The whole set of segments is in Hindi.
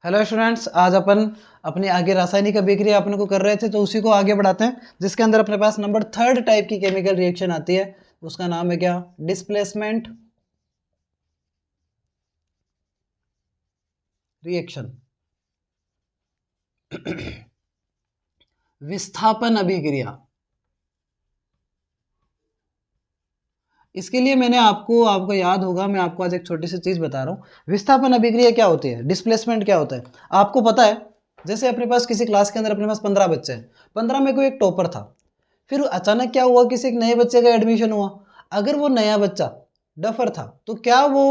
हेलो स्टूडेंट्स, आज अपन अपनी आगे रासायनिक अभिक्रिया अपन को कर रहे थे, तो उसी को आगे बढ़ाते हैं, जिसके अंदर अपने पास नंबर 3 टाइप की केमिकल रिएक्शन आती है। उसका नाम है क्या? Displacement reaction. विस्थापन अभिक्रिया। इसके लिए मैंने आपको याद होगा, मैं आपको आज एक छोटी सी चीज बता रहा हूँ। विस्थापन अभिक्रिया क्या होती है, डिस्प्लेसमेंट क्या होता है, आपको पता है। जैसे अपने पास किसी क्लास के अंदर अपने पास 15 बच्चे हैं, 15 में कोई एक टॉपर था। फिर अचानक क्या हुआ, किसी एक नए बच्चे का एडमिशन हुआ। अगर वो नया बच्चा डफर था, तो क्या वो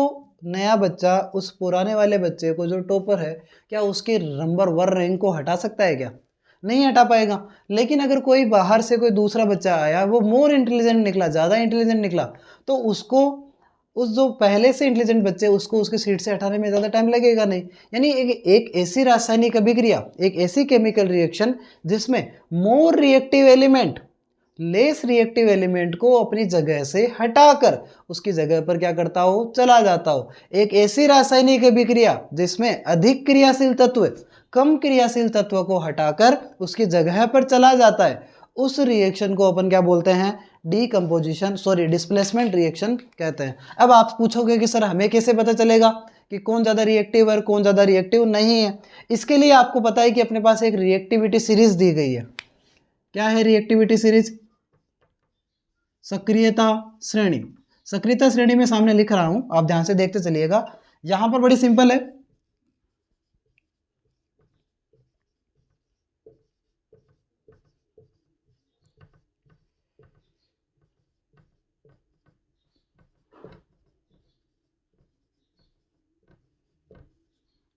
नया बच्चा उस पुराने वाले बच्चे को, जो टॉपर है, क्या उसके नंबर 1 रैंक को हटा सकता है? क्या नहीं हटा पाएगा। लेकिन अगर कोई बाहर से कोई दूसरा बच्चा आया, वो मोर इंटेलिजेंट निकला, ज़्यादा इंटेलिजेंट निकला, तो उसको, उस जो पहले से इंटेलिजेंट बच्चे, उसको उसकी सीट से हटाने में ज़्यादा टाइम लगेगा नहीं। यानी एक ऐसी रासायनिक अभिक्रिया, एक ऐसी केमिकल रिएक्शन जिसमें more reactive element less reactive element को अपनी जगह से हटाकर उसकी जगह पर क्या करता हो, चला जाता हो। एक ऐसी रासायनिक अभिक्रिया जिसमें अधिक क्रियाशील तत्व कम क्रियाशील तत्व को हटाकर उसकी जगह पर चला जाता है, उस रिएक्शन को अपन क्या बोलते हैं? डिस्प्लेसमेंट रिएक्शन कहते हैं। अब आप पूछोगे कि सर हमें कैसे पता चलेगा कि कौन ज़्यादा रिएक्टिव है और कौन ज़्यादा रिएक्टिव नहीं है? इसके लिए आपको पता है कि अपने पास एक रिएक्टिविटी सीरीज दी गई है। क्या है रिएक्टिविटी सीरीज? सक्रियता श्रेणी। सक्रियता श्रेणी में सामने लिख रहा हूं, आप ध्यान से देखते चलिएगा। यहां पर बड़ी सिंपल है।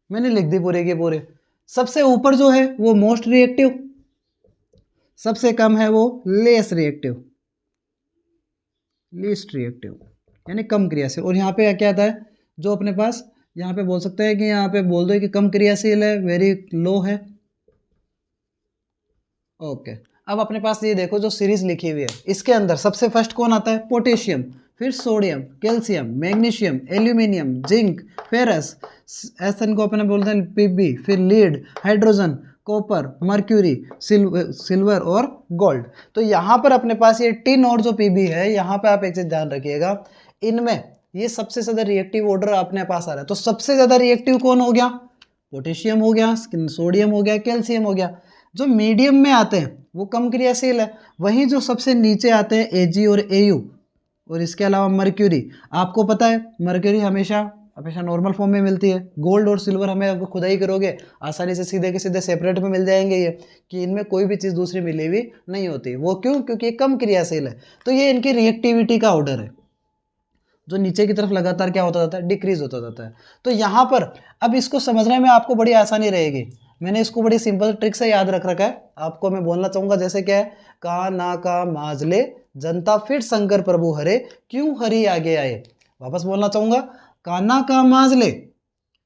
मैंने लिख दी पूरे के पूरे। सबसे ऊपर जो है वो मोस्ट रिएक्टिव, सबसे कम है वो लेस रिएक्टिव, लीस्ट रिएक्टिव, यानी कम क्रियाशील। और यहाँ पे क्या आता है, जो अपने पास यहाँ पे बोल सकते हैं कि यहाँ पे बोल दो कि कम क्रियाशील है, वेरी लो है। ओके, अब अपने पास ये देखो जो सीरीज लिखी हुई है, इसके अंदर सबसे फर्स्ट कौन आता है? पोटेशियम, फिर sodium, calcium, magnesium, aluminium, zinc, ferrous, एसन को अपने बोलते हैं पीबी, फिर lead, hydrogen, copper, mercury, silver और गोल्ड। तो यहाँ पर अपने पास ये टिन और जो पीबी है, यहाँ पे आप एक चीज ध्यान रखिएगा, इनमें ये सबसे ज्यादा रिएक्टिव ऑर्डर अपने पास आ रहा है। तो सबसे ज्यादा रिएक्टिव कौन हो गया? पोटेशियम हो गया, सोडियम हो गया, कैल्शियम हो गया। जो मीडियम में आते हैं वो कम क्रियाशील है। वहीं जो सबसे नीचे आते हैं एजी और एयू, और इसके अलावा मर्क्यूरी, आपको पता है मर्क्यूरी हमेशा हमेशा नॉर्मल फॉर्म में मिलती है। गोल्ड और सिल्वर हमें आपको खुदाई करोगे आसानी से सीधे के सीधे सेपरेट में मिल जाएंगे, ये कि इनमें कोई भी चीज़ दूसरी मिली हुई नहीं होती। वो क्यों? क्योंकि ये कम क्रियाशील है। तो ये इनकी रिएक्टिविटी का ऑर्डर है, जो नीचे की तरफ लगातार क्या होता जाता है? डिक्रीज होता जाता है। तो यहाँ पर अब इसको समझने में आपको बड़ी आसानी रहेगी। मैंने इसको बड़ी सिंपल ट्रिक से याद रख रखा है, आपको मैं बोलना चाहूंगा। जैसे क्या है, का ना का माजले, जनता फिर शंकर प्रभु हरे, क्यों हरि आगे आए। वापस बोलना चाहूंगा, काना का माजले,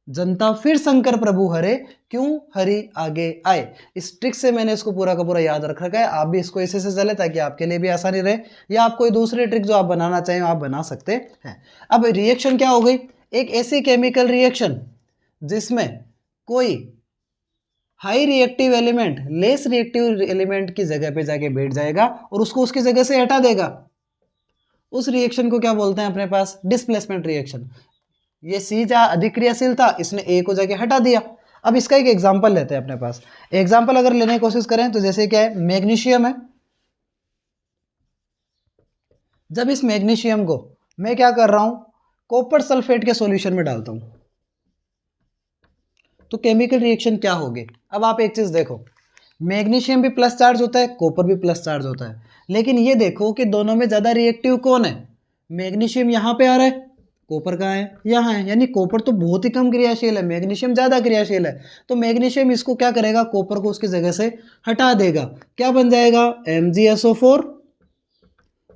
जनता फिर शंकर प्रभु हरे, क्यों हरि आगे आए। इस ट्रिक से मैंने इसको पूरा का पूरा याद रख रखा है। आप भी इसको ऐसे से चले ताकि आपके लिए भी आसानी रहे, या आप कोई दूसरी ट्रिक जो आप बनाना चाहें आप बना सकते हैं। अब रिएक्शन क्या हो गई? एक ऐसी केमिकल रिएक्शन जिसमें कोई high reactive element less reactive element की जगह पे जाके बैठ जाएगा और उसको उसकी जगह से हटा देगा। उस रिएक्शन को क्या बोलते हैं अपने पास? Displacement reaction. ये सी जा अधिक क्रियाशील था, इसने ए को जाके हटा दिया। अब इसका एक एग्जांपल लेते हैं अपने पास। एग्जांपल अगर लेने की कोशिश करें तो जैसे क्या है, मैग्नीशियम है। जब इस मैग्नीशियम को मैं क्या कर रहा हूं, कॉपर सल्फेट के सॉल्यूशन में डालता हूं, तो केमिकल रिएक्शन क्या होगी? अब आप एक चीज देखो, मैग्नीशियम भी प्लस चार्ज होता है, कॉपर भी प्लस चार्ज होता है, लेकिन ये देखो कि दोनों में ज्यादा रिएक्टिव कौन है? मैग्नीशियम यहाँ पे आ रहा है, कॉपर कहाँ है? यहाँ है। यानी कॉपर तो बहुत ही कम क्रियाशील है, मैग्नीशियम ज्यादा क्रियाशील है। तो मैग्नीशियम इसको क्या करेगा? कॉपर को उसकी जगह से हटा देगा। क्या बन जाएगा? MgSO4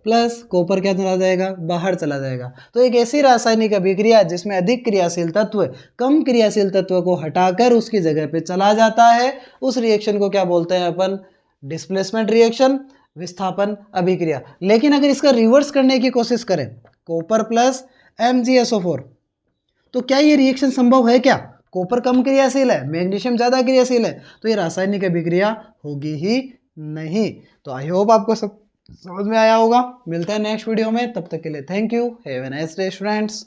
प्लस कॉपर क्या चला जाएगा? बाहर चला जाएगा। तो एक ऐसी रासायनिक अभिक्रिया जिसमें अधिक क्रियाशील तत्व कम क्रियाशील तत्व को हटाकर उसकी जगह पे चला जाता है, उस रिएक्शन को क्या बोलते हैं अपन? डिस्प्लेसमेंट रिएक्शन, विस्थापन अभिक्रिया। लेकिन अगर इसका रिवर्स करने की कोशिश करें, कॉपर प्लस MgSO4, तो क्या ये रिएक्शन संभव है? क्या कॉपर कम क्रियाशील है, मैग्नीशियम ज़्यादा क्रियाशील है, तो ये रासायनिक अभिक्रिया होगी ही नहीं। तो आई होप आपको सब समझ में आया होगा। मिलते हैं नेक्स्ट वीडियो में, तब तक के लिए thank you, have a nice day students.